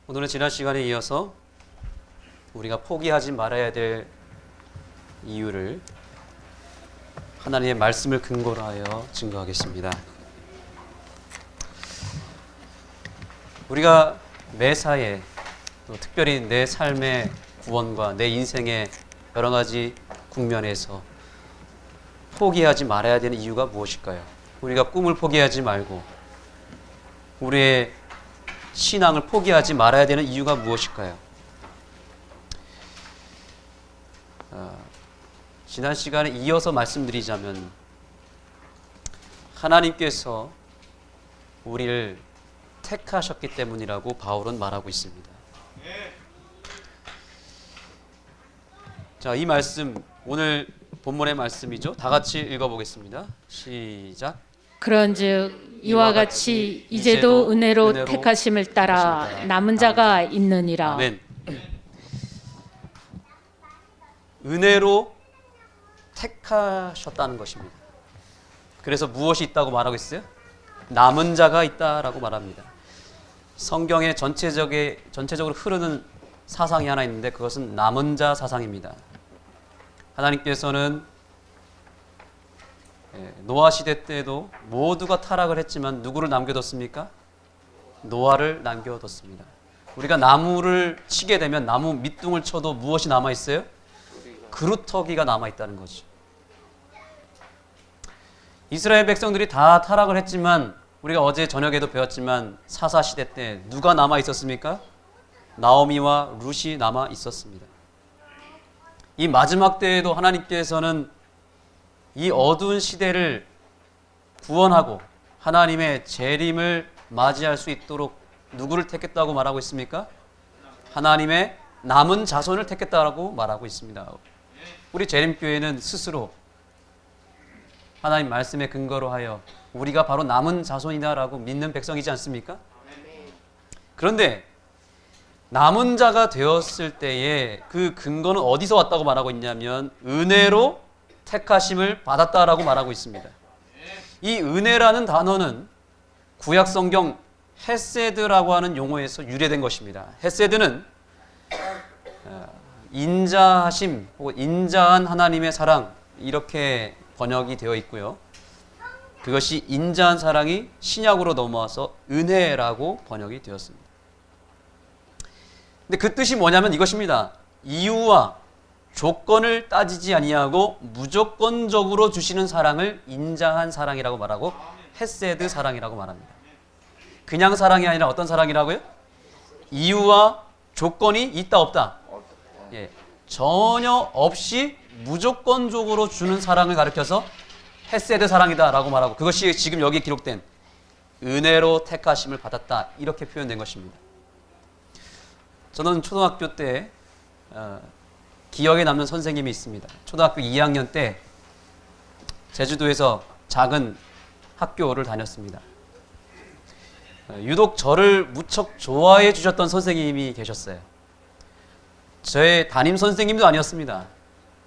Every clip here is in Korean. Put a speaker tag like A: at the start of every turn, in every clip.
A: 오늘은 지난 시간에 이어서 우리가 포기하지 말아야 될 이유를 하나님의 말씀을 근거로 하여 증거하겠습니다. 우리가 매사에 또 특별히 내 삶의 구원과 내 인생의 여러 가지 국면에서 포기하지 말아야 되는 이유가 무엇일까요? 우리가 꿈을 포기하지 말고 우리의 신앙을 포기하지 말아야 되는 이유가 무엇일까요? 지난 시간에 이어서 말씀드리자면 하나님께서 우리를 택하셨기 때문이라고 바울은 말하고 있습니다. 자, 이 말씀 오늘 본문의 말씀이죠. 다 같이 읽어보겠습니다. 시작.
B: 그런즉 이와 같이 이제도 은혜로 택하심을 따라 남은 자가 있느니라.
A: 아멘. 은혜로 택하셨다는 것입니다. 그래서 무엇이 있다고 말하고 있어요? 남은 자가 있다라고 말합니다. 성경에 전체적으로 흐르는 사상이 하나 있는데 그것은 남은 자 사상입니다. 하나님께서는 노아 시대 때도 모두가 타락을 했지만 누구를 남겨뒀습니까? 노아를 남겨뒀습니다. 우리가 나무를 치게 되면 나무 밑둥을 쳐도 무엇이 남아있어요? 그루터기가 남아있다는 거죠. 이스라엘 백성들이 다 타락을 했지만 우리가 어제 저녁에도 배웠지만 사사시대 때 누가 남아있었습니까? 나오미와 룻이 남아있었습니다. 이 마지막 때에도 하나님께서는 이 어두운 시대를 구원하고 하나님의 재림을 맞이할 수 있도록 누구를 택했다고 말하고 있습니까? 하나님의 남은 자손을 택했다고 말하고 있습니다. 우리 재림교회는 스스로 하나님 말씀의 근거로 하여 우리가 바로 남은 자손이다라고 믿는 백성이지 않습니까? 그런데 남은 자가 되었을 때에 그 근거는 어디서 왔다고 말하고 있냐면 은혜로 택하심을 받았다라고 말하고 있습니다. 이 은혜라는 단어는 구약 성경 헤세드라고 하는 용어에서 유래된 것입니다. 헤세드는 인자하심 혹은 인자한 하나님의 사랑 이렇게 번역이 되어 있고요. 그것이 인자한 사랑이 신약으로 넘어와서 은혜라고 번역이 되었습니다. 근데 그 뜻이 뭐냐면 이것입니다. 이유와 조건을 따지지 아니하고 무조건적으로 주시는 사랑을 인자한 사랑이라고 말하고 헤세드 사랑이라고 말합니다. 그냥 사랑이 아니라 어떤 사랑이라고요? 이유와 조건이 있다 없다? 예, 전혀 없이 무조건적으로 주는 사랑을 가리켜서 헤세드 사랑이다라고 말하고 그것이 지금 여기 기록된 은혜로 택하심을 받았다 이렇게 표현된 것입니다. 저는 초등학교 때 기억에 남는 선생님이 있습니다. 초등학교 2학년 때 제주도에서 작은 학교를 다녔습니다. 유독 저를 무척 좋아해 주셨던 선생님이 계셨어요. 저의 담임 선생님도 아니었습니다.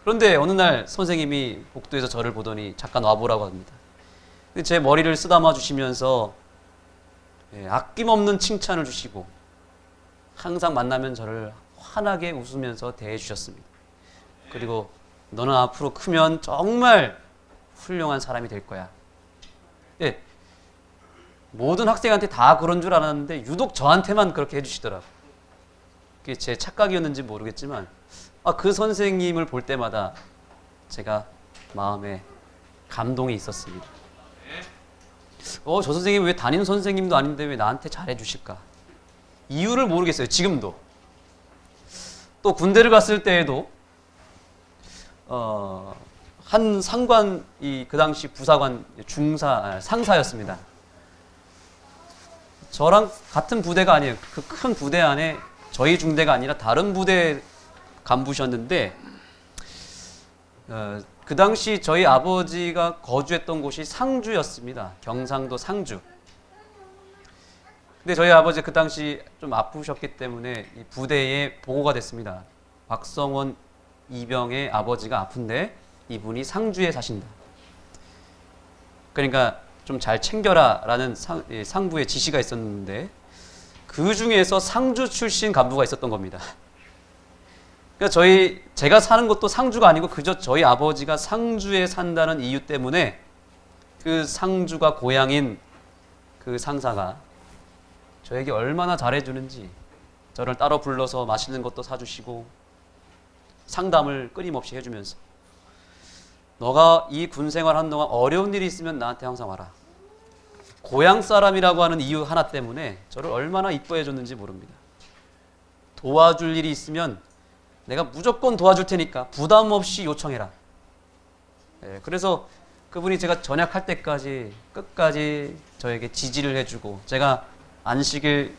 A: 그런데 어느 날 선생님이 복도에서 저를 보더니 잠깐 와보라고 합니다. 근데 제 머리를 쓰다마 주시면서 아낌없는 칭찬을 주시고 항상 만나면 저를 환하게 웃으면서 대해 주셨습니다. 그리고 너는 앞으로 크면 정말 훌륭한 사람이 될 거야. 예, 모든 학생한테 다 그런 줄 알았는데 유독 저한테만 그렇게 해주시더라고요. 그게 제 착각이었는지 모르겠지만 그 선생님을 볼 때마다 제가 마음에 감동이 있었습니다. 저 선생님 왜 담임 선생님도 아닌데 왜 나한테 잘해 주실까? 이유를 모르겠어요. 지금도. 또 군대를 갔을 때에도 한 상관이 그 당시 부사관 상사였습니다. 저랑 같은 부대가 아니에요. 그 큰 부대 안에 저희 중대가 아니라 다른 부대 간부셨는데 그 당시 저희 아버지가 거주했던 곳이 상주였습니다. 경상도 상주. 근데 저희 아버지 그 당시 좀 아프셨기 때문에 이 부대에 보고가 됐습니다. 박성원 이병의 아버지가 아픈데 이분이 상주에 사신다. 그러니까 좀 잘 챙겨라 라는 상부의 지시가 있었는데 그 중에서 상주 출신 간부가 있었던 겁니다. 그러니까 제가 사는 곳도 상주가 아니고 그저 저희 아버지가 상주에 산다는 이유 때문에 그 상주가 고향인 그 상사가 저에게 얼마나 잘해주는지 저를 따로 불러서 맛있는 것도 사주시고 상담을 끊임없이 해주면서 너가 이 군 생활하는 동안 어려운 일이 있으면 나한테 항상 와라. 고향 사람이라고 하는 이유 하나 때문에 저를 얼마나 이뻐해 줬는지 모릅니다. 도와줄 일이 있으면 내가 무조건 도와줄 테니까 부담 없이 요청해라. 그래서 그분이 제가 전역할 때까지 끝까지 저에게 지지를 해주고 제가 안식일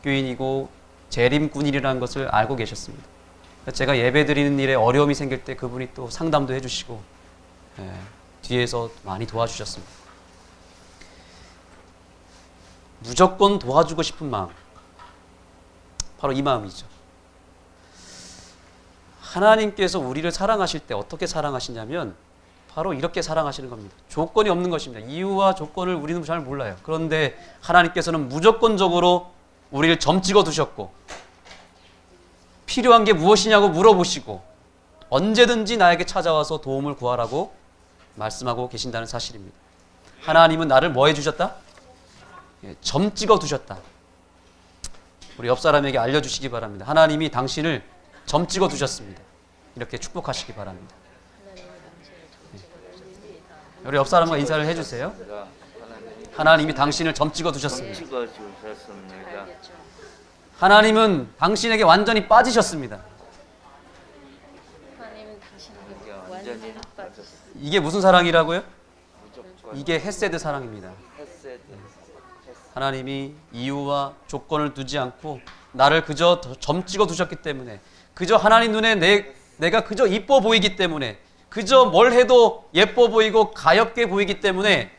A: 교인이고 재림군인이라는 것을 알고 계셨습니다. 제가 예배 드리는 일에 어려움이 생길 때 그분이 또 상담도 해주시고 뒤에서 많이 도와주셨습니다. 무조건 도와주고 싶은 마음, 바로 이 마음이죠. 하나님께서 우리를 사랑하실 때 어떻게 사랑하시냐면 바로 이렇게 사랑하시는 겁니다. 조건이 없는 것입니다. 이유와 조건을 우리는 잘 몰라요. 그런데 하나님께서는 무조건적으로 우리를 점 찍어 두셨고 필요한 게 무엇이냐고 물어보시고 언제든지 나에게 찾아와서 도움을 구하라고 말씀하고 계신다는 사실입니다. 하나님은 나를 뭐 해주셨다? 점 찍어 두셨다. 우리 옆 사람에게 알려주시기 바랍니다. 하나님이 당신을 점 찍어 두셨습니다. 이렇게 축복하시기 바랍니다. 우리 옆 사람과 인사를 해주세요. 하나님이 당신을 점 찍어 두셨습니다. 하나님은 당신에게 완전히 빠지셨습니다. 이게 무슨 사랑이라고요? 이게 헤세드 사랑입니다. 하나님이 이유와 조건을 두지 않고 나를 그저 점 찍어 두셨기 때문에 그저 하나님 눈에 내가 그저 이뻐 보이기 때문에 그저 뭘 해도 예뻐 보이고 가엽게 보이기 때문에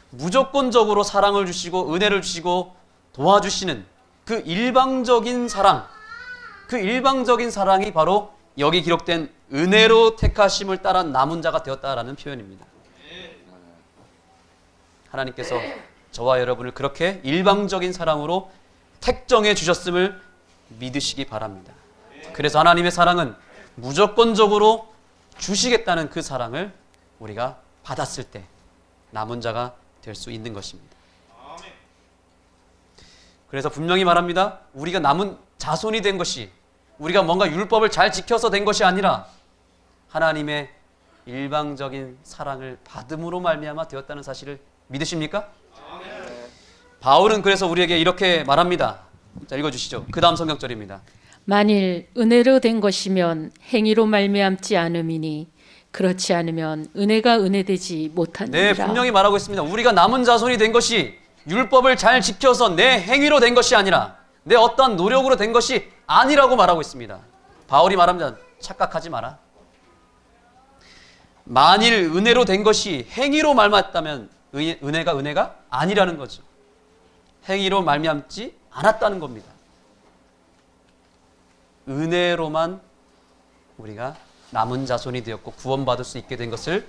A: 무조건적으로 사랑을 주시고 은혜를 주시고 도와주시는 그 일방적인 사랑, 그 일방적인 사랑이 바로 여기 기록된 은혜로 택하심을 따라 남은 자가 되었다라는 표현입니다. 하나님께서 저와 여러분을 그렇게 일방적인 사랑으로 택정해 주셨음을 믿으시기 바랍니다. 그래서 하나님의 사랑은 무조건적으로 주시겠다는 그 사랑을 우리가 받았을 때 남은 자가 될 수 있는 것입니다. 그래서 분명히 말합니다. 우리가 남은 자손이 된 것이 우리가 뭔가 율법을 잘 지켜서 된 것이 아니라 하나님의 일방적인 사랑을 받음으로 말미암아 되었다는 사실을 믿으십니까? 바울은 그래서 우리에게 이렇게 말합니다. 자, 읽어주시죠. 그 다음 성경절입니다.
B: 만일 은혜로 된 것이면 행위로 말미암지 않음이니 그렇지 않으면 은혜가 은혜되지 못하느니라.
A: 네, 분명히 말하고 있습니다. 우리가 남은 자손이 된 것이 율법을 잘 지켜서 내 행위로 된 것이 아니라 내 어떠한 노력으로 된 것이 아니라고 말하고 있습니다. 바울이 말합니다. 착각하지 마라. 만일 은혜로 된 것이 행위로 말미암았다면 은혜가 아니라는 거죠. 행위로 말미암지 않았다는 겁니다. 은혜로만 우리가 남은 자손이 되었고 구원받을 수 있게 된 것을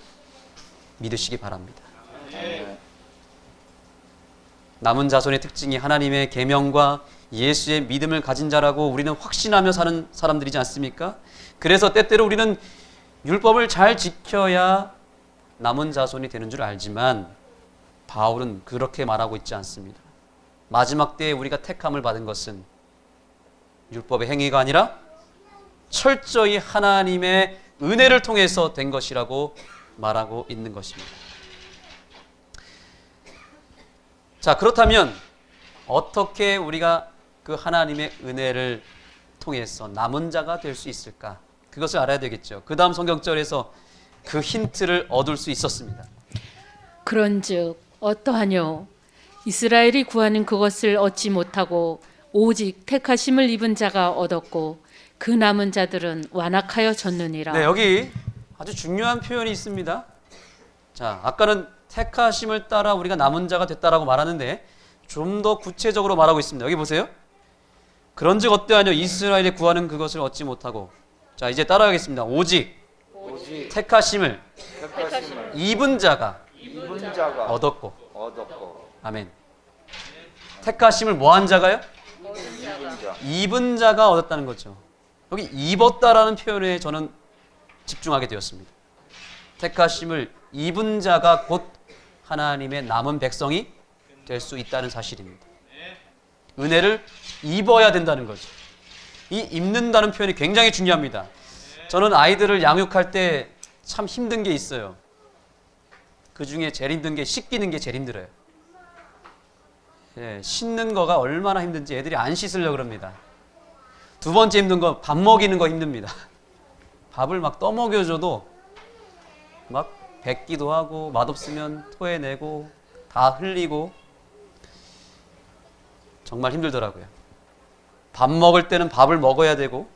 A: 믿으시기 바랍니다. 남은 자손의 특징이 하나님의 계명과 예수의 믿음을 가진 자라고 우리는 확신하며 사는 사람들이지 않습니까? 그래서 때때로 우리는 율법을 잘 지켜야 남은 자손이 되는 줄 알지만 바울은 그렇게 말하고 있지 않습니다. 마지막 때에 우리가 택함을 받은 것은 율법의 행위가 아니라 철저히 하나님의 은혜를 통해서 된 것이라고 말하고 있는 것입니다. 자, 그렇다면 어떻게 우리가 그 하나님의 은혜를 통해서 남은 자가 될 수 있을까? 그것을 알아야 되겠죠. 그 다음 성경절에서 그 힌트를 얻을 수 있었습니다.
B: 그런즉 어떠하뇨? 이스라엘이 구하는 그것을 얻지 못하고 오직 택하심을 입은 자가 얻었고 그 남은 자들은 완악하여 졌느니라.
A: 네, 여기 아주 중요한 표현이 있습니다. 자, 아까는 택하심을 따라 우리가 남은 자가 됐다라고 말하는데 좀 더 구체적으로 말하고 있습니다. 여기 보세요. 그런즉 어떠하뇨? 이스라엘이 구하는 그것을 얻지 못하고. 자, 이제 따라가겠습니다. 오직 택하심을 입은 자가 얻었고. 아멘. 택하심을 뭐한 자가요? 입은 자가 얻었다는 거죠. 여기 입었다라는 표현에 저는 집중하게 되었습니다. 택하심을 입은 자가 곧 하나님의 남은 백성이 될 수 있다는 사실입니다. 은혜를 입어야 된다는 거죠. 이 입는다는 표현이 굉장히 중요합니다. 저는 아이들을 양육할 때 참 힘든 게 있어요. 그 중에 제일 힘든 게 씻기는 게 제일 힘들어요. 예, 씻는 거가 얼마나 힘든지 애들이 안 씻으려고 그럽니다. 두 번째 힘든 거 밥 먹이는 거 힘듭니다. 밥을 막 떠먹여줘도 막 뱉기도 하고 맛없으면 토해내고 다 흘리고 정말 힘들더라고요. 밥 먹을 때는 밥을 먹어야 되고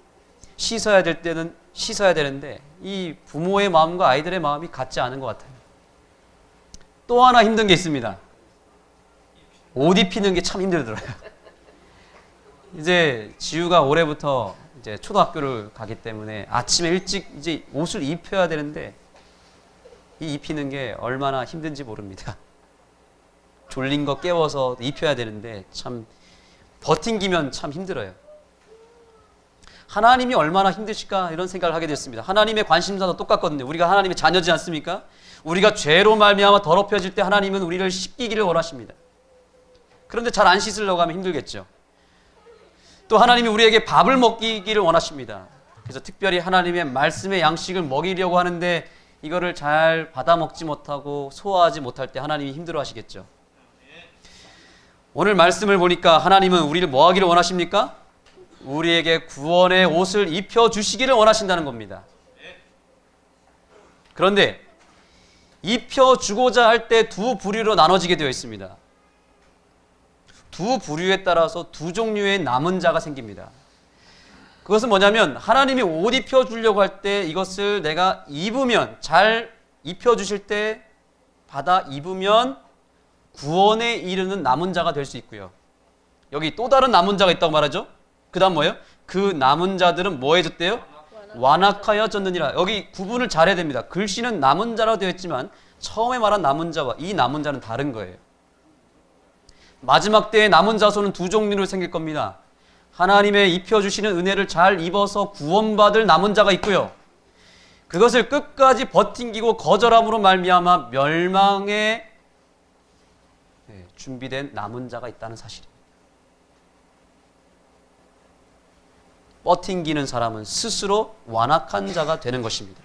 A: 씻어야 될 때는 씻어야 되는데 이 부모의 마음과 아이들의 마음이 같지 않은 것 같아요. 또 하나 힘든 게 있습니다. 옷 입히는 게 참 힘들더라고요. 이제 지우가 올해부터 이제 초등학교를 가기 때문에 아침에 일찍 이제 옷을 입혀야 되는데 이 입히는 게 얼마나 힘든지 모릅니다. 졸린 거 깨워서 입혀야 되는데 참 버팅기면 참 힘들어요. 하나님이 얼마나 힘드실까 이런 생각을 하게 됐습니다. 하나님의 관심사도 똑같거든요. 우리가 하나님의 자녀지 않습니까? 우리가 죄로 말미암아 더럽혀질 때 하나님은 우리를 씻기기를 원하십니다. 그런데 잘 안 씻으려고 하면 힘들겠죠. 또 하나님이 우리에게 밥을 먹이기를 원하십니다. 그래서 특별히 하나님의 말씀의 양식을 먹이려고 하는데 이거를 잘 받아 먹지 못하고 소화하지 못할 때 하나님이 힘들어 하시겠죠. 오늘 말씀을 보니까 하나님은 우리를 뭐 하기를 원하십니까? 우리에게 구원의 옷을 입혀주시기를 원하신다는 겁니다. 그런데 입혀주고자 할 때 두 부류로 나눠지게 되어 있습니다. 두 부류에 따라서 두 종류의 남은 자가 생깁니다. 그것은 뭐냐면 하나님이 옷 입혀주려고 할 때 이것을 내가 입으면 잘 입혀주실 때 받아 입으면 구원에 이르는 남은 자가 될 수 있고요. 여기 또 다른 남은 자가 있다고 말하죠. 그 다음 뭐예요? 그 남은 자들은 뭐 해졌대요? 완악하여졌느니라. 여기 구분을 잘해야 됩니다. 글씨는 남은 자라고 되어 있지만 처음에 말한 남은 자와 이 남은 자는 다른 거예요. 마지막 때의 남은 자손은 두 종류로 생길 겁니다. 하나님의 입혀주시는 은혜를 잘 입어서 구원받을 남은 자가 있고요. 그것을 끝까지 버팅기고 거절함으로 말미암아 멸망에 준비된 남은 자가 있다는 사실입니다. 버팅기는 사람은 스스로 완악한 자가 되는 것입니다.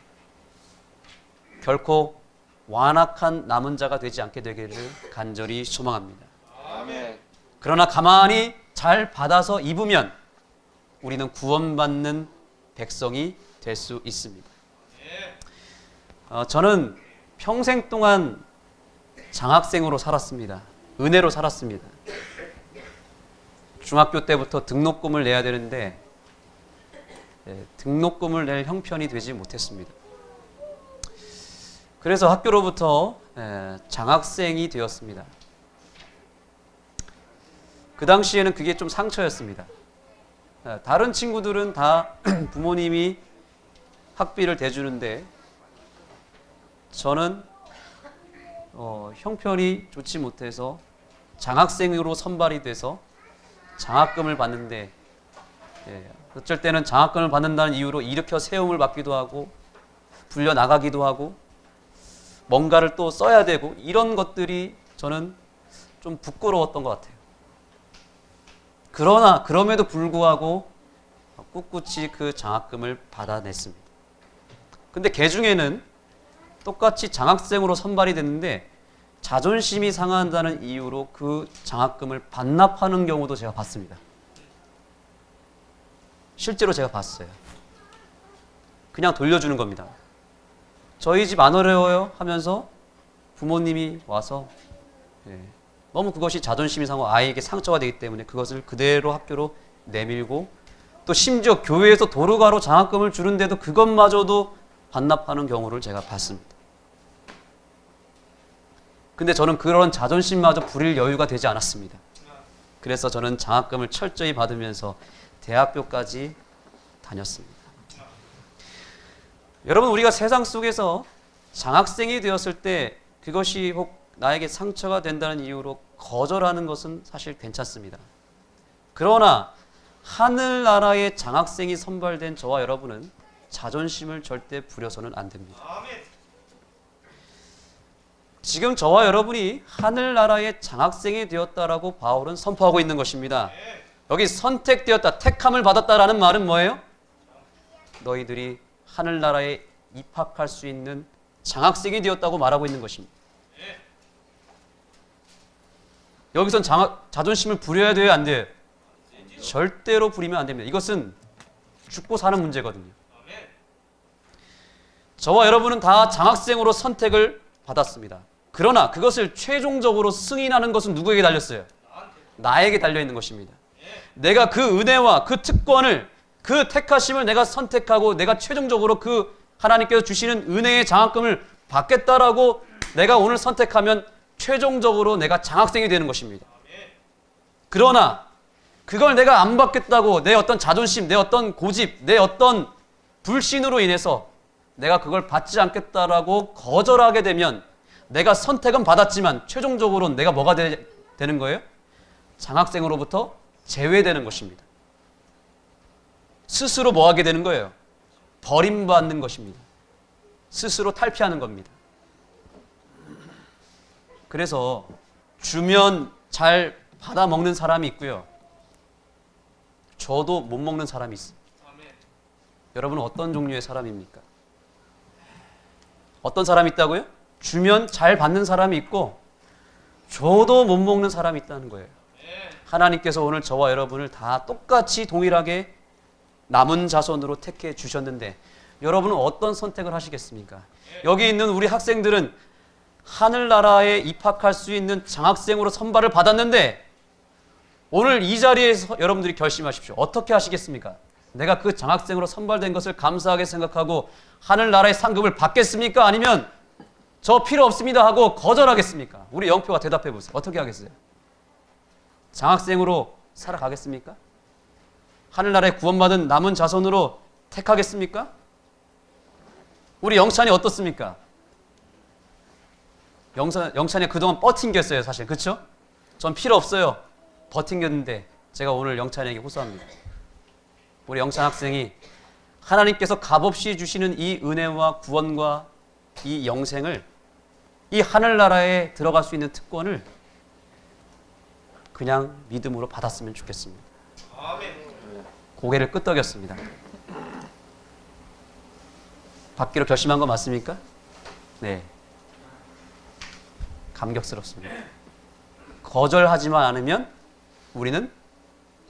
A: 결코 완악한 남은 자가 되지 않게 되기를 간절히 소망합니다. 아멘. 그러나 가만히 잘 받아서 입으면 우리는 구원받는 백성이 될 수 있습니다. 저는 평생 동안 장학생으로 살았습니다. 은혜로 살았습니다. 중학교 때부터 등록금을 내야 되는데 등록금을 낼 형편이 되지 못했습니다. 그래서 학교로부터 장학생이 되었습니다. 그 당시에는 그게 좀 상처였습니다. 다른 친구들은 다 부모님이 학비를 대주는데 저는 형편이 좋지 못해서 장학생으로 선발이 돼서 장학금을 받는데 어쩔 때는 장학금을 받는다는 이유로 일으켜 세움을 받기도 하고 불려 나가기도 하고 뭔가를 또 써야 되고 이런 것들이 저는 좀 부끄러웠던 것 같아요. 그러나 그럼에도 불구하고 꿋꿋이 그 장학금을 받아냈습니다. 근데 개 중에는 똑같이 장학생으로 선발이 됐는데 자존심이 상한다는 이유로 그 장학금을 반납하는 경우도 제가 봤습니다. 실제로 제가 봤어요. 그냥 돌려주는 겁니다. 저희 집 안 어려워요 하면서 부모님이 와서 너무 그것이 자존심이 상하고 아이에게 상처가 되기 때문에 그것을 그대로 학교로 내밀고 또 심지어 교회에서 도루가로 장학금을 주는데도 그것마저도 반납하는 경우를 제가 봤습니다. 근데 저는 그런 자존심마저 부릴 여유가 되지 않았습니다. 그래서 저는 장학금을 철저히 받으면서 대학교까지 다녔습니다. 여러분, 우리가 세상 속에서 장학생이 되었을 때 그것이 혹 나에게 상처가 된다는 이유로 거절하는 것은 사실 괜찮습니다. 그러나 하늘나라의 장학생이 선발된 저와 여러분은 자존심을 절대 부려서는 안 됩니다. 지금 저와 여러분이 하늘나라의 장학생이 되었다라고 바울은 선포하고 있는 것입니다. 여기 선택되었다, 택함을 받았다라는 말은 뭐예요? 너희들이 하늘나라에 입학할 수 있는 장학생이 되었다고 말하고 있는 것입니다. 여기선 자존심을 부려야 돼요, 안 돼요? 절대로 부리면 안 됩니다. 이것은 죽고 사는 문제거든요. 저와 여러분은 다 장학생으로 선택을 받았습니다. 그러나 그것을 최종적으로 승인하는 것은 누구에게 달렸어요? 나에게 달려있는 것입니다. 내가 그 은혜와 그 특권을, 그 택하심을 내가 선택하고 내가 최종적으로 그 하나님께서 주시는 은혜의 장학금을 받겠다라고 내가 오늘 선택하면 최종적으로 내가 장학생이 되는 것입니다. 그러나 그걸 내가 안 받겠다고 내 어떤 자존심, 내 어떤 고집, 내 어떤 불신으로 인해서 내가 그걸 받지 않겠다라고 거절하게 되면 내가 선택은 받았지만 최종적으로 내가 뭐가 되는 거예요? 장학생으로부터 제외되는 것입니다. 스스로 뭐 하게 되는 거예요? 버림받는 것입니다. 스스로 탈피하는 겁니다. 그래서 주면 잘 받아 먹는 사람이 있고요. 저도 못 먹는 사람이 있습니다. 여러분은 어떤 종류의 사람입니까? 어떤 사람이 있다고요? 주면 잘 받는 사람이 있고 저도 못 먹는 사람이 있다는 거예요. 하나님께서 오늘 저와 여러분을 다 똑같이 동일하게 남은 자손으로 택해 주셨는데 여러분은 어떤 선택을 하시겠습니까? 여기 있는 우리 학생들은 하늘나라에 입학할 수 있는 장학생으로 선발을 받았는데 오늘 이 자리에서 여러분들이 결심하십시오. 어떻게 하시겠습니까? 내가 그 장학생으로 선발된 것을 감사하게 생각하고 하늘나라의 상급을 받겠습니까? 아니면 저 필요 없습니다 하고 거절하겠습니까? 우리 영표가 대답해 보세요. 어떻게 하겠어요? 장학생으로 살아가겠습니까? 하늘나라에 구원받은 남은 자손으로 택하겠습니까? 우리 영찬이 어떻습니까? 영찬이 그동안 버팅겼어요, 사실. 그렇죠? 전 필요 없어요. 버팅겼는데 제가 오늘 영찬에게 호소합니다. 우리 영찬 학생이 하나님께서 값없이 주시는 이 은혜와 구원과 이 영생을, 이 하늘나라에 들어갈 수 있는 특권을 그냥 믿음으로 받았으면 좋겠습니다. 고개를 끄덕였습니다. 받기로 결심한 거 맞습니까? 네. 감격스럽습니다. 거절하지만 않으면 우리는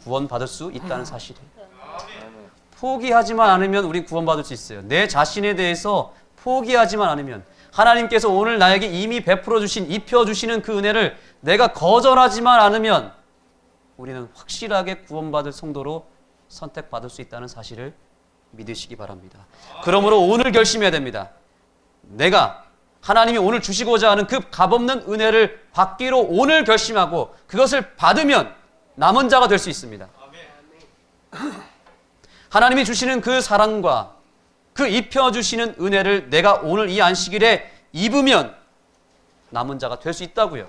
A: 구원받을 수 있다는 사실이에요. 포기하지만 않으면 우리 구원받을 수 있어요. 내 자신에 대해서 포기하지만 않으면 하나님께서 오늘 나에게 이미 베풀어 주신, 입혀 주시는 그 은혜를 내가 거절하지만 않으면 우리는 확실하게 구원받을 성도로 선택받을 수 있다는 사실을 믿으시기 바랍니다. 그러므로 오늘 결심해야 됩니다. 내가 하나님이 오늘 주시고자 하는 그 값없는 은혜를 받기로 오늘 결심하고 그것을 받으면 남은 자가 될 수 있습니다. 하나님이 주시는 그 사랑과 그 입혀주시는 은혜를 내가 오늘 이 안식일에 입으면 남은 자가 될 수 있다고요.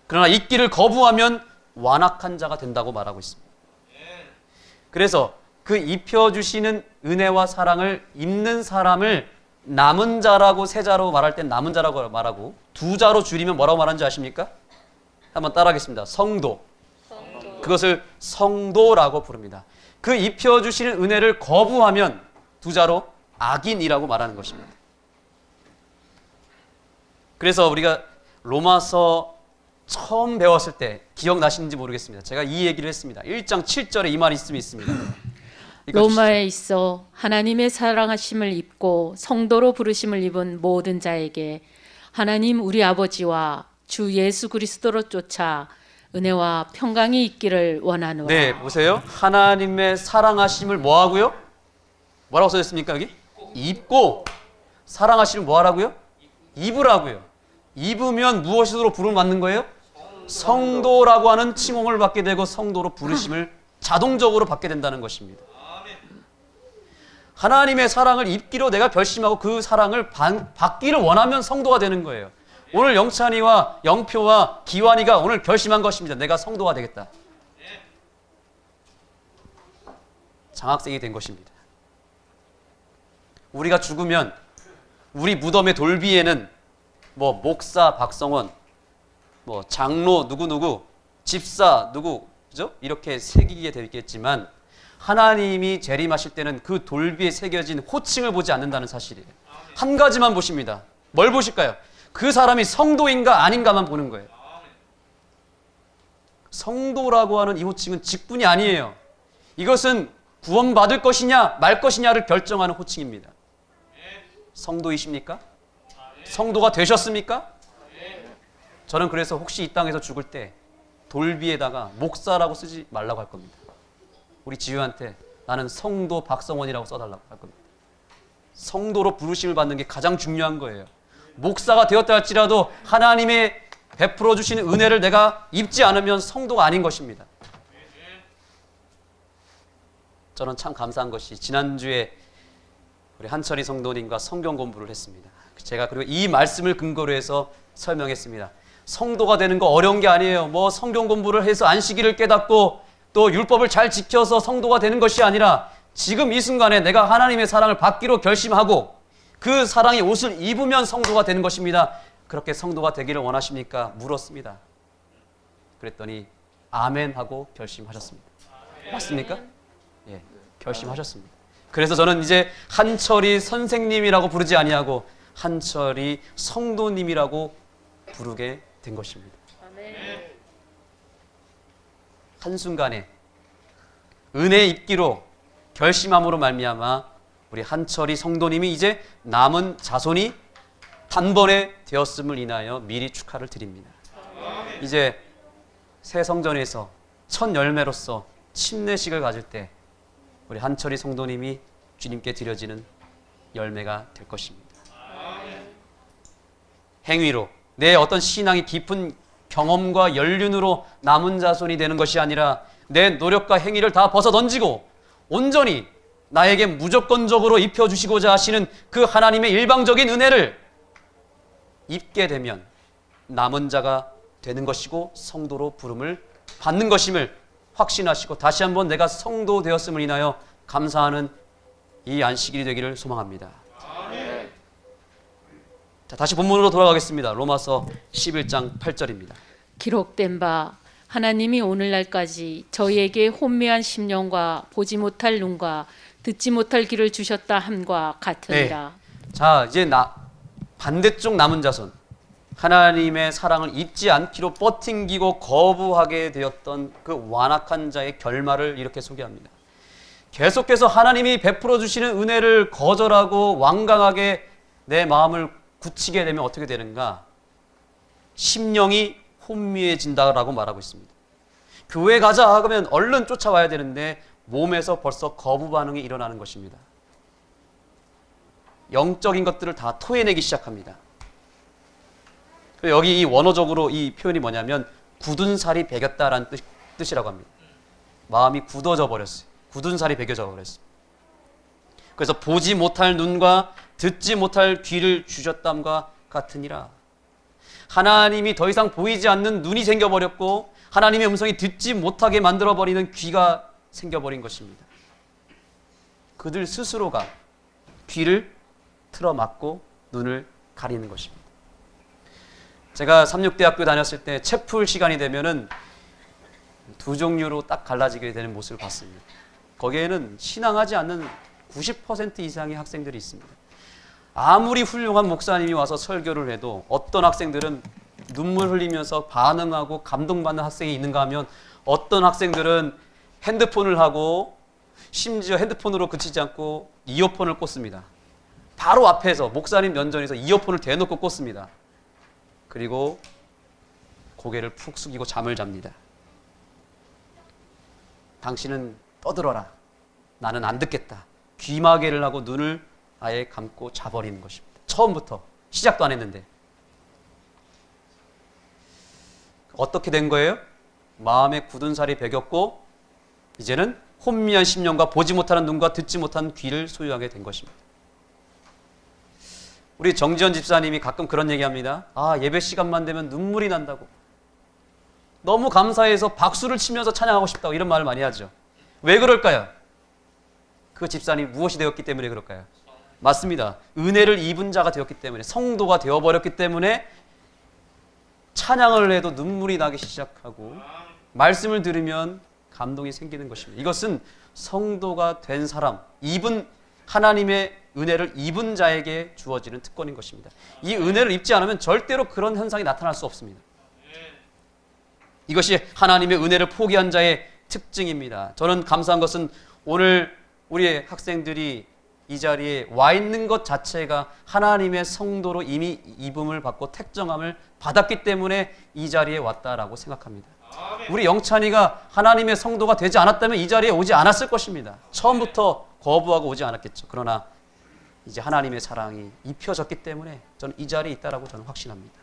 A: 그러나 입기를 거부하면 완악한 자가 된다고 말하고 있습니다. 그래서 그 입혀주시는 은혜와 사랑을 입는 사람을 남은 자라고 세 자로 말할 땐 남은 자라고 말하고 두 자로 줄이면 뭐라고 말하는지 아십니까? 한번 따라하겠습니다. 성도. 그것을 성도라고 부릅니다. 그 입혀주시는 은혜를 거부하면 두 자로 악인이라고 말하는 것입니다. 그래서 우리가 로마서 처음 배웠을 때 기억나시는지 모르겠습니다. 제가 이 얘기를 했습니다. 1장 7절에 이 말이 있습니다.
B: 로마에 있어 하나님의 사랑하심을 입고 성도로 부르심을 입은 모든 자에게 하나님 우리 아버지와 주 예수 그리스도로 쫓아 은혜와 평강이 있기를 원하노라.
A: 네, 보세요. 하나님의 사랑하심을 뭐하고요? 뭐라고 써있습니까 여기? 입고. 사랑하심을 뭐하라고요? 입으라고요. 입으면 무엇으로 부름을 받는 거예요? 성도라고 하는 칭송을 받게 되고 성도로 부르심을 자동적으로 받게 된다는 것입니다. 하나님의 사랑을 입기로 내가 결심하고 그 사랑을 받기를 원하면 성도가 되는 거예요. 오늘 영찬이와 영표와 기환이가 오늘 결심한 것입니다. 내가 성도가 되겠다. 장학생이 된 것입니다. 우리가 죽으면 우리 무덤의 돌비에는 뭐 목사 박성원, 뭐 장로 누구누구, 집사 누구, 그죠? 이렇게 새기게 되겠지만 하나님이 재림하실 때는 그 돌비에 새겨진 호칭을 보지 않는다는 사실이에요. 한 가지만 보십니다. 뭘 보실까요? 그 사람이 성도인가 아닌가만 보는 거예요. 성도라고 하는 이 호칭은 직분이 아니에요. 이것은 구원받을 것이냐 말 것이냐를 결정하는 호칭입니다. 성도이십니까? 성도가 되셨습니까? 저는 그래서 혹시 이 땅에서 죽을 때 돌비에다가 목사라고 쓰지 말라고 할 겁니다. 우리 지우한테 나는 성도 박성원이라고 써달라고 할 겁니다. 성도로 부르심을 받는 게 가장 중요한 거예요. 목사가 되었다 할지라도 하나님의 베풀어 주시는 은혜를 내가 입지 않으면 성도가 아닌 것입니다. 저는 참 감사한 것이 지난주에 우리 한철이 성도님과 성경 공부를 했습니다. 제가 그리고 이 말씀을 근거로 해서 설명했습니다. 성도가 되는 거 어려운 게 아니에요. 뭐 성경 공부를 해서 안식일을 깨닫고 또 율법을 잘 지켜서 성도가 되는 것이 아니라 지금 이 순간에 내가 하나님의 사랑을 받기로 결심하고 그 사랑의 옷을 입으면 성도가 되는 것입니다. 그렇게 성도가 되기를 원하십니까? 물었습니다. 그랬더니 아멘 하고 결심하셨습니다. 맞습니까? 예, 결심하셨습니다. 그래서 저는 이제 한철이 선생님이라고 부르지 아니하고 한철이 성도님이라고 부르게 된 것입니다. 한순간에 은혜 입기로 결심함으로 말미암아 우리 한철이 성도님이 이제 남은 자손이 단번에 되었음을 인하여 미리 축하를 드립니다. 이제 새 성전에서 첫 열매로서 침례식을 가질 때 우리 한철이 성도님이 주님께 드려지는 열매가 될 것입니다. 행위로 내 어떤 신앙이 깊은 경험과 연륜으로 남은 자손이 되는 것이 아니라 내 노력과 행위를 다 벗어던지고 온전히 나에게 무조건적으로 입혀주시고자 하시는 그 하나님의 일방적인 은혜를 입게 되면 남은 자가 되는 것이고 성도로 부름을 받는 것임을 확신하시고 다시 한번 내가 성도 되었음을 인하여 감사하는 이 안식일이 되기를 소망합니다. 자, 다시 본문으로 돌아가겠습니다. 로마서 11장 8절입니다.
B: 기록된 바 하나님이 오늘날까지 저희에게 혼미한 심령과 보지 못할 눈과 듣지 못할 귀를 주셨다 함과 같으니라.
A: 자, 이제 반대쪽 남은 자손, 하나님의 사랑을 잊지 않기로 버팅기고 거부하게 되었던 그 완악한 자의 결말을 이렇게 소개합니다. 계속해서 하나님이 베풀어 주시는 은혜를 거절하고 완강하게 내 마음을 굳히게 되면 어떻게 되는가? 심령이 혼미해진다라고 말하고 있습니다. 교회 가자 그러면 얼른 쫓아와야 되는데 몸에서 벌써 거부 반응이 일어나는 것입니다. 영적인 것들을 다 토해내기 시작합니다. 여기 이 원어적으로 이 표현이 뭐냐면 굳은 살이 배겼다라는 뜻이라고 합니다. 마음이 굳어져 버렸어요. 굳은 살이 배겨져 버렸어요. 그래서 보지 못할 눈과 듣지 못할 귀를 주셨담과 같으니라. 하나님이 더 이상 보이지 않는 눈이 생겨버렸고 하나님의 음성이 듣지 못하게 만들어버리는 귀가 생겨버린 것입니다. 그들 스스로가 귀를 틀어막고 눈을 가리는 것입니다. 제가 삼육대학교 다녔을 때 채플 시간이 되면은 두 종류로 딱 갈라지게 되는 모습을 봤습니다. 거기에는 신앙하지 않는 90% 이상의 학생들이 있습니다. 아무리 훌륭한 목사님이 와서 설교를 해도 어떤 학생들은 눈물 흘리면서 반응하고 감동받는 학생이 있는가 하면 어떤 학생들은 핸드폰을 하고 심지어 핸드폰으로 그치지 않고 이어폰을 꽂습니다. 바로 앞에서 목사님 면전에서 이어폰을 대놓고 꽂습니다. 그리고 고개를 푹 숙이고 잠을 잡니다. 당신은 떠들어라. 나는 안 듣겠다. 귀마개를 하고 눈을 아예 감고 자버리는 것입니다. 처음부터 시작도 안 했는데. 어떻게 된 거예요? 마음에 굳은 살이 배겼고 이제는 혼미한 심령과 보지 못하는 눈과 듣지 못한 귀를 소유하게 된 것입니다. 우리 정지현 집사님이 가끔 그런 얘기합니다. 예배 시간만 되면 눈물이 난다고. 너무 감사해서 박수를 치면서 찬양하고 싶다고 이런 말을 많이 하죠. 왜 그럴까요? 그 집사람이 무엇이 되었기 때문에 그럴까요? 맞습니다. 은혜를 입은 자가 되었기 때문에, 성도가 되어버렸기 때문에 찬양을 해도 눈물이 나기 시작하고 말씀을 들으면 감동이 생기는 것입니다. 이것은 성도가 된 사람, 하나님의 은혜를 입은 자에게 주어지는 특권인 것입니다. 이 은혜를 입지 않으면 절대로 그런 현상이 나타날 수 없습니다. 이것이 하나님의 은혜를 포기한 자의 특징입니다. 저는 감사한 것은 오늘 우리의 학생들이 이 자리에 와 있는 것 자체가 하나님의 성도로 이미 입음을 받고 택정함을 받았기 때문에 이 자리에 왔다라고 생각합니다. 우리 영찬이가 하나님의 성도가 되지 않았다면 이 자리에 오지 않았을 것입니다. 처음부터 거부하고 오지 않았겠죠. 그러나 이제 하나님의 사랑이 입혀졌기 때문에 저는 이 자리에 있다라고 저는 확신합니다.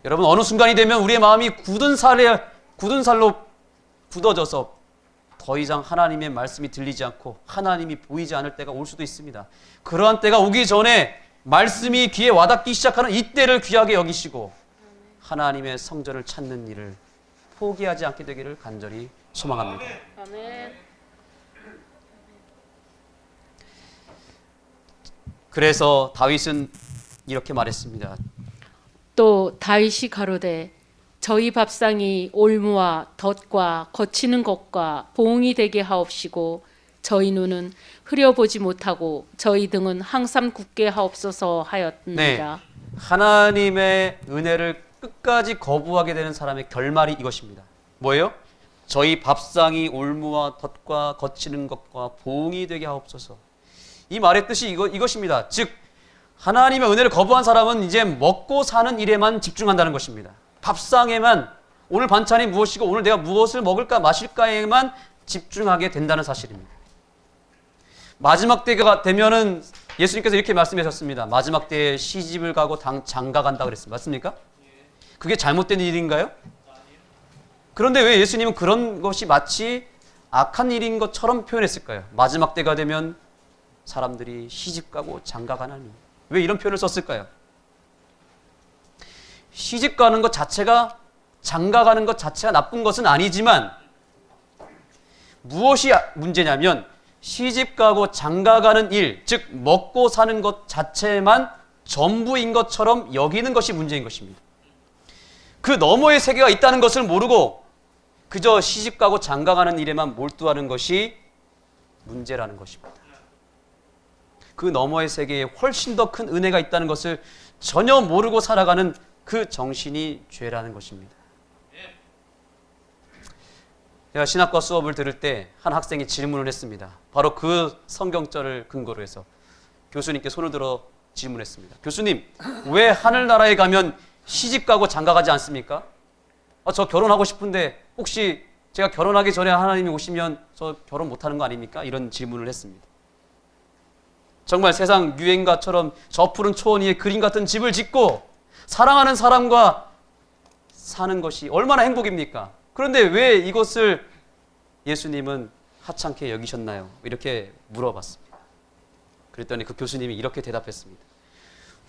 A: 여러분, 어느 순간이 되면 우리의 마음이 굳은 살로 굳어져서 더 이상 하나님의 말씀이 들리지 않고 하나님이 보이지 않을 때가 올 수도 있습니다. 그러한 때가 오기 전에 말씀이 귀에 와닿기 시작하는 이때를 귀하게 여기시고 하나님의 성전을 찾는 일을 포기하지 않게 되기를 간절히 소망합니다.
B: 아멘.
A: 그래서 다윗은 이렇게 말했습니다.
B: 또 다윗이 가로되 저희 밥상이 올무와 덫과 거치는 것과 보응이 되게 하옵시고 저희 눈은 흐려보지 못하고 저희 등은 항상 굳게 하옵소서 하였느니라.
A: 네, 하나님의 은혜를 끝까지 거부하게 되는 사람의 결말이 이것입니다. 뭐예요? 저희 밥상이 올무와 덫과 거치는 것과 보응이 되게 하옵소서. 이 말의 뜻이 이것입니다. 즉 하나님의 은혜를 거부한 사람은 이제 먹고 사는 일에만 집중한다는 것입니다. 밥상에만, 오늘 반찬이 무엇이고 오늘 내가 무엇을 먹을까 마실까에만 집중하게 된다는 사실입니다. 마지막 때가 되면은 예수님께서 이렇게 말씀하셨습니다. 마지막 때에 시집을 가고 장가 간다 그랬습니다. 맞습니까? 그게 잘못된 일인가요? 그런데 왜 예수님은 그런 것이 마치 악한 일인 것처럼 표현했을까요? 마지막 때가 되면 사람들이 시집 가고 장가 가나니. 왜 이런 표현을 썼을까요? 시집 가는 것 자체가, 장가 가는 것 자체가 나쁜 것은 아니지만 무엇이 문제냐면 시집 가고 장가 가는 일, 즉 먹고 사는 것 자체만 전부인 것처럼 여기는 것이 문제인 것입니다. 그 너머의 세계가 있다는 것을 모르고 그저 시집 가고 장가 가는 일에만 몰두하는 것이 문제라는 것입니다. 그 너머의 세계에 훨씬 더 큰 은혜가 있다는 것을 전혀 모르고 살아가는 그 정신이 죄라는 것입니다. 제가 신학과 수업을 들을 때 한 학생이 질문을 했습니다. 바로 그 성경절을 근거로 해서 교수님께 손을 들어 질문했습니다. 교수님, 왜 하늘나라에 가면 시집 가고 장가 가지 않습니까? 저 결혼하고 싶은데 혹시 제가 결혼하기 전에 하나님이 오시면 저 결혼 못하는 거 아닙니까? 이런 질문을 했습니다. 정말 세상 유행가처럼 저 푸른 초원 위에 그림 같은 집을 짓고 사랑하는 사람과 사는 것이 얼마나 행복입니까? 그런데 왜 이것을 예수님은 하찮게 여기셨나요? 이렇게 물어봤습니다. 그랬더니 그 교수님이 이렇게 대답했습니다.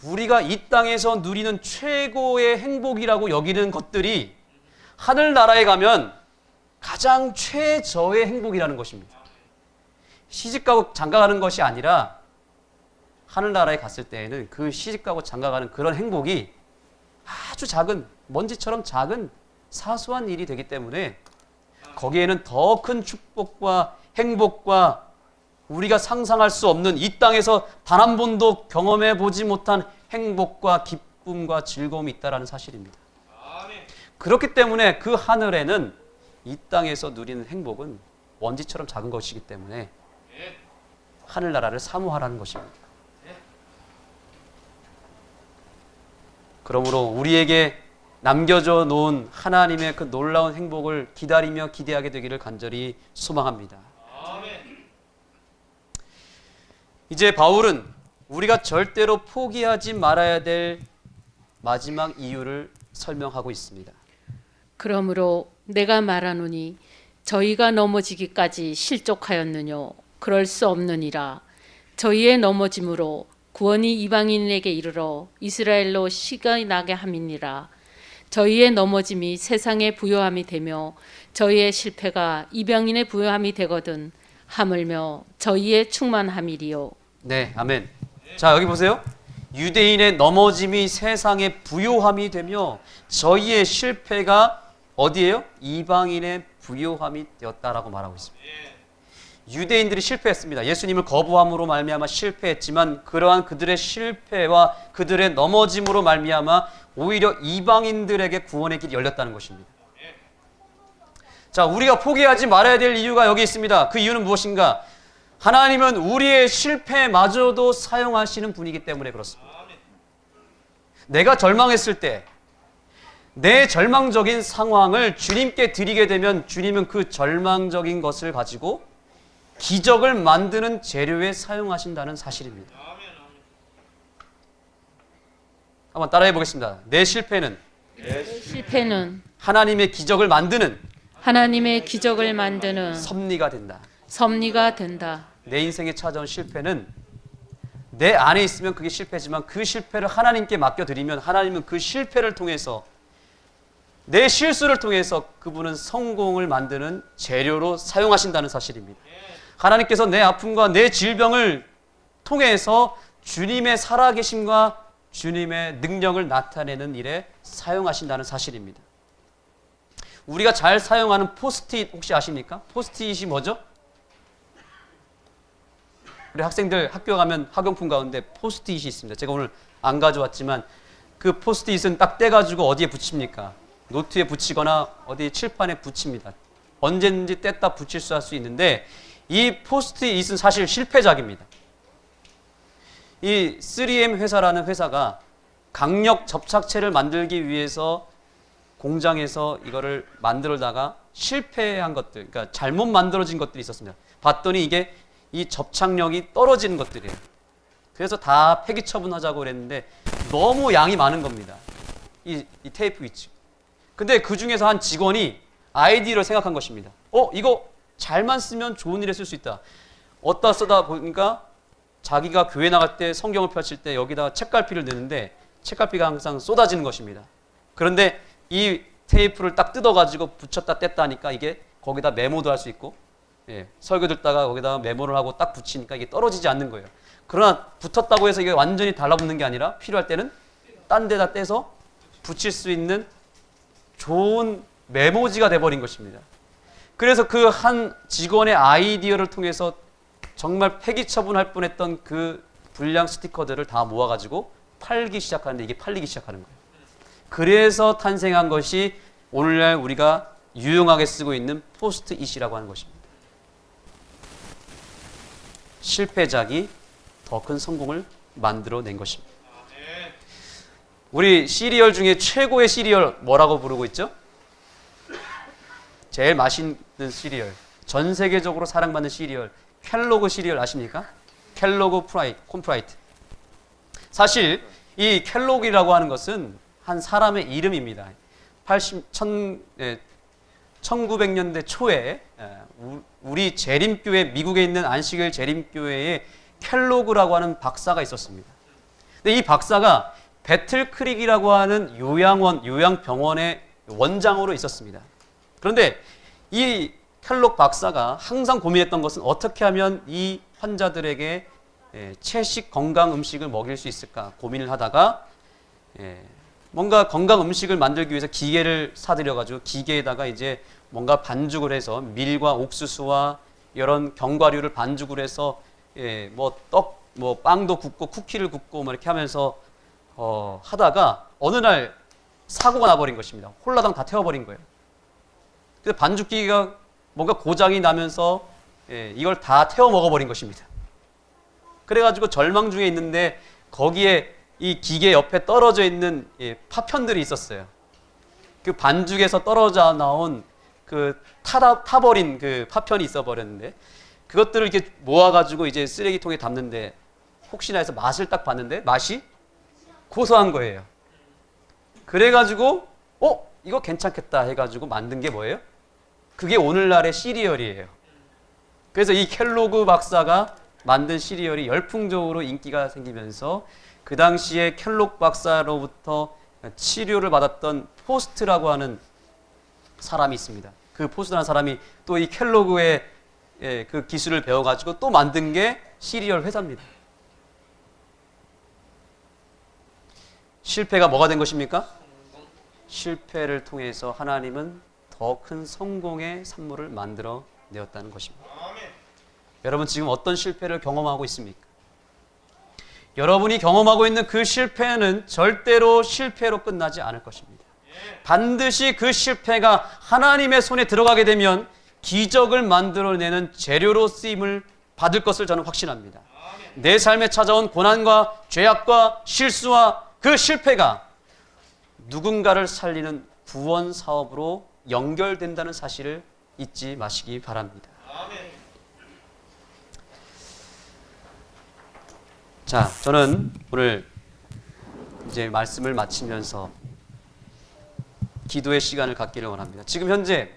A: 우리가 이 땅에서 누리는 최고의 행복이라고 여기는 것들이 하늘나라에 가면 가장 최저의 행복이라는 것입니다. 시집가고 장가가는 것이 아니라 하늘나라에 갔을 때에는 그 시집가고 장가가는 그런 행복이 아주 작은, 먼지처럼 작은 사소한 일이 되기 때문에 거기에는 더 큰 축복과 행복과 우리가 상상할 수 없는, 이 땅에서 단 한 번도 경험해 보지 못한 행복과 기쁨과 즐거움이 있다는 사실입니다. 그렇기 때문에 그 하늘에는 이 땅에서 누리는 행복은 먼지처럼 작은 것이기 때문에 하늘나라를 사모하라는 것입니다. 그러므로 우리에게 남겨져 놓은 하나님의 그 놀라운 행복을 기다리며 기대하게 되기를 간절히 소망합니다. 이제 바울은 우리가 절대로 포기하지 말아야 될 마지막 이유를 설명하고 있습니다.
B: 그러므로 내가 말하노니 저희가 넘어지기까지 실족하였느뇨. 그럴 수 없느니라. 저희의 넘어짐으로 구원이 이방인에게 이르러 이스라엘로 시가 나게 함이니라. 저희의 넘어짐이 세상의 부요함이 되며 저희의 실패가 이방인의 부요함이 되거든 하물며 저희의 충만함이리요.
A: 네, 아멘. 자, 여기 보세요. 유대인의 넘어짐이 세상의 부요함이 되며 저희의 실패가 어디예요? 이방인의 부요함이 되었다라고 말하고 있습니다. 유대인들이 실패했습니다. 예수님을 거부함으로 말미암아 실패했지만 그러한 그들의 실패와 그들의 넘어짐으로 말미암아 오히려 이방인들에게 구원의 길이 열렸다는 것입니다. 자, 우리가 포기하지 말아야 될 이유가 여기 있습니다. 그 이유는 무엇인가? 하나님은 우리의 실패마저도 사용하시는 분이기 때문에 그렇습니다. 내가 절망했을 때 내 절망적인 상황을 주님께 드리게 되면 주님은 그 절망적인 것을 가지고 기적을 만드는 재료에 사용하신다는 사실입니다. 한번 따라해 보겠습니다. 내 실패는 하나님의 기적을 만드는 섭리가 된다.
B: 섭리가 된다.
A: 내 인생에 찾아온 실패는 내 안에 있으면 그게 실패지만 그 실패를 하나님께 맡겨드리면 하나님은 그 실패를 통해서 내 실수를 통해서 그분은 성공을 만드는 재료로 사용하신다는 사실입니다. 하나님께서 내 아픔과 내 질병을 통해서 주님의 살아계심과 주님의 능력을 나타내는 일에 사용하신다는 사실입니다. 우리가 잘 사용하는 포스트잇 혹시 아십니까? 포스트잇이 뭐죠? 우리 학생들 학교 가면 학용품 가운데 포스트잇이 있습니다. 제가 오늘 안 가져왔지만 그 포스트잇은 딱 떼가지고 어디에 붙입니까? 노트에 붙이거나 어디 칠판에 붙입니다. 언제든지 뗐다 붙일 수 할 수 있는데 이 포스트잇은 사실 실패작입니다. 이 3M 회사라는 회사가 강력 접착체를 만들기 위해서 공장에서 이거를 만들다가 실패한 것들, 그러니까 잘못 만들어진 것들이 있었습니다. 봤더니 이게 이 접착력이 떨어지는 것들이에요. 그래서 다 폐기 처분하자고 그랬는데 너무 양이 많은 겁니다. 이 테이프 있지. 근데 그 중에서 한 직원이 아이디어를 생각한 것입니다. 이거 잘만 쓰면 좋은 일에 쓸 수 있다. 어디다 쓰다 보니까 자기가 교회 나갈 때 성경을 펼칠 때 여기다가 책갈피를 넣는데 책갈피가 항상 쏟아지는 것입니다. 그런데 이 테이프를 딱 뜯어가지고 붙였다 뗐다 하니까 이게 거기다 메모도 할 수 있고 설교 듣다가 거기다가 메모를 하고 딱 붙이니까 이게 떨어지지 않는 거예요. 그러나 붙었다고 해서 이게 완전히 달라붙는 게 아니라 필요할 때는 딴 데다 떼서 붙일 수 있는 좋은 메모지가 돼버린 것입니다. 그래서 그 한 직원의 아이디어를 통해서 정말 폐기 처분할 뻔했던 그 불량 스티커들을 다 모아가지고 팔기 시작하는데 이게 팔리기 시작하는 거예요. 그래서 탄생한 것이 오늘날 우리가 유용하게 쓰고 있는 포스트잇이라고 하는 것입니다. 실패작이 더 큰 성공을 만들어낸 것입니다. 우리 시리얼 중에 최고의 시리얼 뭐라고 부르고 있죠? 제일 맛있는 시리얼, 전 세계적으로 사랑받는 시리얼, 켈로그 시리얼 아십니까? 켈로그 콘프라이트. 사실 이 켈로그라고 하는 것은 한 사람의 이름입니다. 1900년대 초에 우리 재림교회, 미국에 있는 안식일 재림교회에 켈로그라고 하는 박사가 있었습니다. 근데 이 박사가 배틀크릭이라고 하는 요양병원의 원장으로 있었습니다. 그런데 이 켈로그 박사가 항상 고민했던 것은 어떻게 하면 이 환자들에게 채식 건강 음식을 먹일 수 있을까 고민을 하다가 뭔가 건강 음식을 만들기 위해서 기계를 사들여가지고 기계에다가 이제 뭔가 반죽을 해서 밀과 옥수수와 이런 견과류를 반죽을 해서 뭐 떡, 뭐 빵도 굽고 쿠키를 굽고 뭐 이렇게 하면서 하다가 어느 날 사고가 나버린 것입니다. 홀라당 다 태워버린 거예요. 그래서 반죽기가 뭔가 고장이 나면서 이걸 다 태워 먹어버린 것입니다. 그래가지고 절망 중에 있는데 거기에 이 기계 옆에 떨어져 있는 파편들이 있었어요. 그 반죽에서 떨어져 나온 그 타버린 그 파편이 있어 버렸는데 그것들을 이렇게 모아가지고 이제 쓰레기통에 담는데 혹시나 해서 맛을 딱 봤는데 맛이 고소한 거예요. 그래가지고 이거 괜찮겠다 해가지고 만든 게 뭐예요? 그게 오늘날의 시리얼이에요. 그래서 이 켈로그 박사가 만든 시리얼이 열풍적으로 인기가 생기면서 그 당시에 켈로그 박사로부터 치료를 받았던 포스트라고 하는 사람이 있습니다. 그 포스트라는 사람이 또 이 켈로그의 그 기술을 배워가지고 또 만든 게 시리얼 회사입니다. 실패가 뭐가 된 것입니까? 실패를 통해서 하나님은 더 큰 성공의 산물을 만들어 내었다는 것입니다. 여러분 지금 어떤 실패를 경험하고 있습니까? 여러분이 경험하고 있는 그 실패는 절대로 실패로 끝나지 않을 것입니다. 반드시 그 실패가 하나님의 손에 들어가게 되면 기적을 만들어내는 재료로 쓰임을 받을 것을 저는 확신합니다. 내 삶에 찾아온 고난과 죄악과 실수와 그 실패가 누군가를 살리는 구원 사업으로 연결된다는 사실을 잊지 마시기 바랍니다. 자, 저는 오늘 이제 말씀을 마치면서 기도의 시간을 갖기를 원합니다. 지금 현재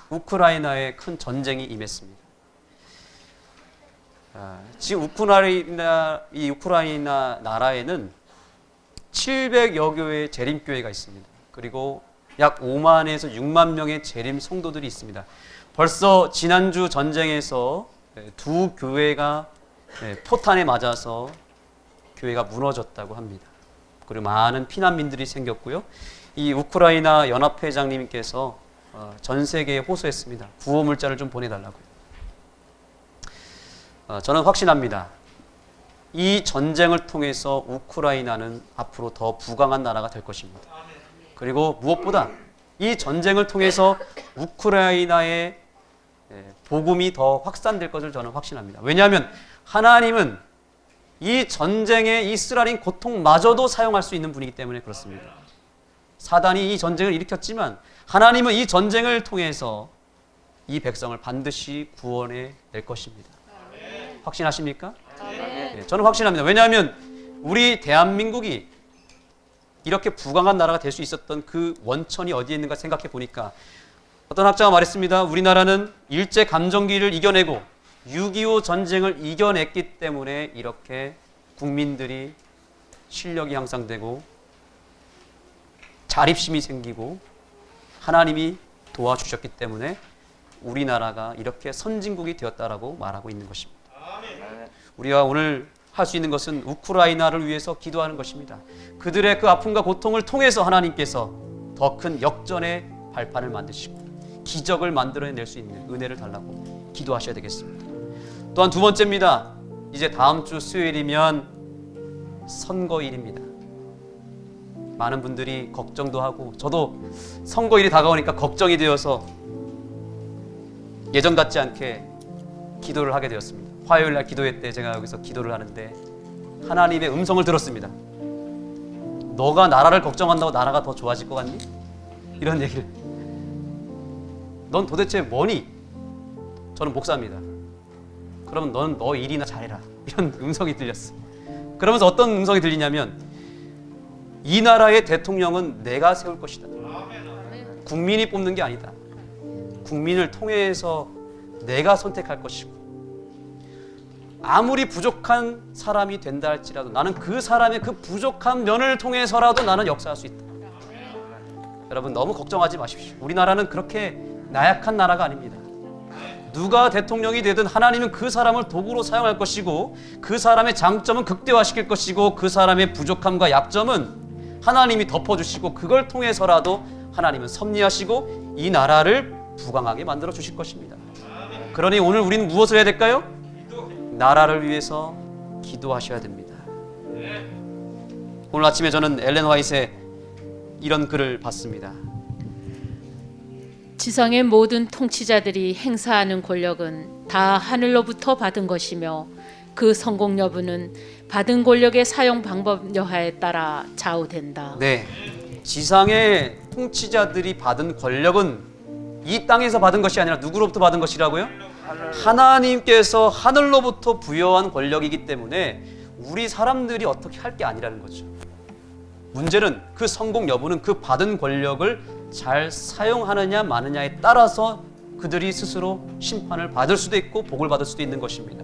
A: 우크라이나에 큰 전쟁이 임했습니다. 지금 우크라이나 나라에는 700여 교회의 재림교회가 있습니다. 그리고 약 5만에서 6만 명의 재림 성도들이 있습니다. 벌써 지난주 전쟁에서 두 교회가 포탄에 맞아서 교회가 무너졌다고 합니다. 그리고 많은 피난민들이 생겼고요. 이 우크라이나 연합회장님께서 전 세계에 호소했습니다. 구호 물자를 좀 보내달라고요. 저는 확신합니다. 이 전쟁을 통해서 우크라이나는 앞으로 더 부강한 나라가 될 것입니다. 그리고 무엇보다 이 전쟁을 통해서 우크라이나의 복음이 더 확산될 것을 저는 확신합니다. 왜냐하면 하나님은 이 전쟁에 이스라엘인 고통마저도 사용할 수 있는 분이기 때문에 그렇습니다. 사단이 이 전쟁을 일으켰지만 하나님은 이 전쟁을 통해서 이 백성을 반드시 구원해 낼 것입니다. 확신하십니까? 네, 저는 확신합니다. 왜냐하면 우리 대한민국이 이렇게 부강한 나라가 될 수 있었던 그 원천이 어디에 있는가 생각해 보니까 어떤 학자가 말했습니다. 우리나라는 일제 감정기를 이겨내고 6.25 전쟁을 이겨냈기 때문에 이렇게 국민들이 실력이 향상되고 자립심이 생기고 하나님이 도와주셨기 때문에 우리나라가 이렇게 선진국이 되었다라고 말하고 있는 것입니다. 우리가 오늘 할 수 있는 것은 우크라이나를 위해서 기도하는 것입니다. 그들의 그 아픔과 고통을 통해서 하나님께서 더 큰 역전의 발판을 만드시고 기적을 만들어낼 수 있는 은혜를 달라고 기도하셔야 되겠습니다. 또한 두 번째입니다. 이제 다음 주 수요일이면 선거일입니다. 많은 분들이 걱정도 하고 저도 선거일이 다가오니까 걱정이 되어서 예전 같지 않게 기도를 하게 되었습니다. 화요일 날 기도회 때 제가 여기서 기도를 하는데 하나님의 음성을 들었습니다. 너가 나라를 걱정한다고 나라가 더 좋아질 것 같니? 이런 얘기를. 넌 도대체 뭐니? 저는 목사입니다. 그러면 넌 너 일이나 잘해라. 이런 음성이 들렸어요. 그러면서 어떤 음성이 들리냐면 이 나라의 대통령은 내가 세울 것이다. 국민이 뽑는 게 아니다. 국민을 통해서 내가 선택할 것이고 아무리 부족한 사람이 된다 할지라도 나는 그 사람의 그 부족한 면을 통해서라도 나는 역사할 수 있다. 여러분 너무 걱정하지 마십시오. 우리나라는 그렇게 나약한 나라가 아닙니다. 누가 대통령이 되든 하나님은 그 사람을 도구로 사용할 것이고 그 사람의 장점은 극대화시킬 것이고 그 사람의 부족함과 약점은 하나님이 덮어주시고 그걸 통해서라도 하나님은 섭리하시고 이 나라를 부강하게 만들어 주실 것입니다. 그러니 오늘 우리는 무엇을 해야 될까요? 나라를 위해서 기도하셔야 됩니다. 오늘 아침에 저는 엘렌 화이트의 이런 글을 봤습니다.
B: 지상의 모든 통치자들이 행사하는 권력은 다 하늘로부터 받은 것이며 그 성공 여부는 받은 권력의 사용 방법 여하에 따라 좌우된다.
A: 네, 지상의 통치자들이 받은 권력은 이 땅에서 받은 것이 아니라 누구로부터 받은 것이라고요? 하나님께서 하늘로부터 부여한 권력이기 때문에 우리 사람들이 어떻게 할 게 아니라는 거죠. 문제는 그 성공 여부는 그 받은 권력을 잘 사용하느냐 마느냐에 따라서 그들이 스스로 심판을 받을 수도 있고 복을 받을 수도 있는 것입니다.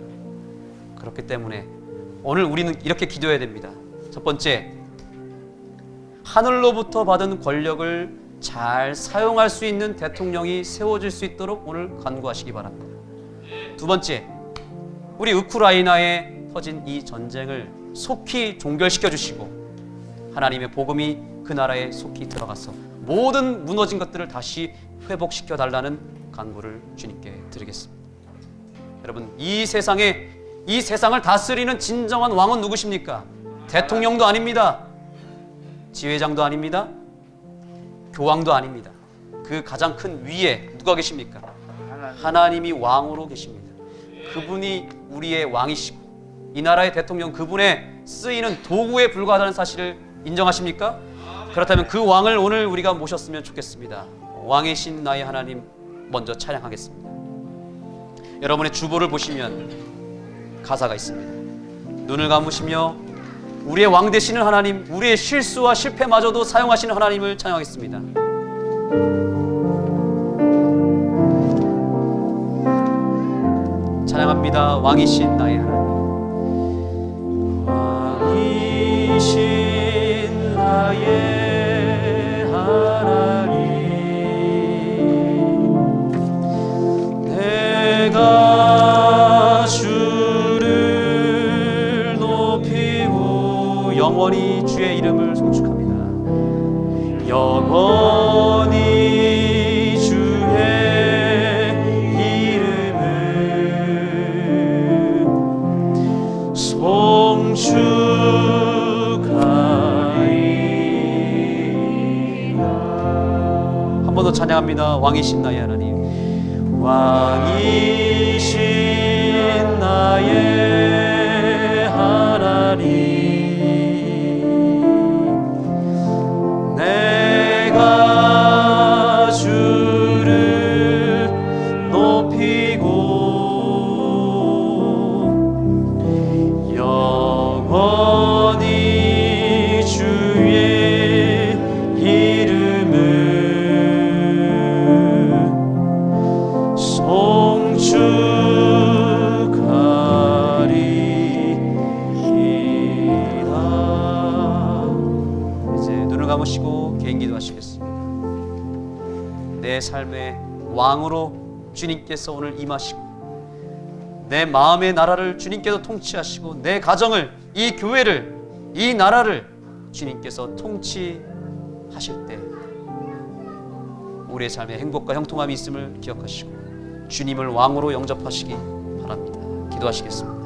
A: 그렇기 때문에 오늘 우리는 이렇게 기도해야 됩니다. 첫 번째, 하늘로부터 받은 권력을 잘 사용할 수 있는 대통령이 세워질 수 있도록 오늘 간구하시기 바랍니다. 두 번째, 우리 우크라이나에 터진 이 전쟁을 속히 종결시켜 주시고 하나님의 복음이 그 나라에 속히 들어가서 모든 무너진 것들을 다시 회복시켜 달라는 간구를 주님께 드리겠습니다. 여러분, 이 세상을 다스리는 진정한 왕은 누구십니까? 대통령도 아닙니다. 지회장도 아닙니다. 교황도 아닙니다. 그 가장 큰 위에 누가 계십니까? 하나님이 왕으로 계십니다. 그분이 우리의 왕이시고 이 나라의 대통령, 그분의 쓰이는 도구에 불과하다는 사실을 인정하십니까? 그렇다면 그 왕을 오늘 우리가 모셨으면 좋겠습니다. 왕이신 나의 하나님 먼저 찬양하겠습니다. 여러분의 주보를 보시면 가사가 있습니다. 눈을 감으시며 우리의 왕 되시는 하나님, 우리의 실수와 실패마저도 사용하시는 하나님을 찬양하겠습니다. 찬양합니다. 왕이신 나의 하나님. 왕이신 나의 하나님, 내가 주를 높이고 영원히 주의 이름을 송축합니다. 영원히 주의 이름을 송축하리라. 한 번 더 찬양합니다. 왕이신 나의 하나님. 왕이신 나의 하나님, 내가 주를 높이고 영원히 주의 이름을 이제 눈을 감으시고 개인 기도하시겠습니다. 내 삶의 왕으로 주님께서 오늘 임하시고 내 마음의 나라를 주님께서 통치하시고 내 가정을, 이 교회를, 이 나라를 주님께서 통치하실 때 우리의 삶에 행복과 형통함이 있음을 기억하시고 주님을 왕으로 영접하시기 바랍니다. 기도하시겠습니다.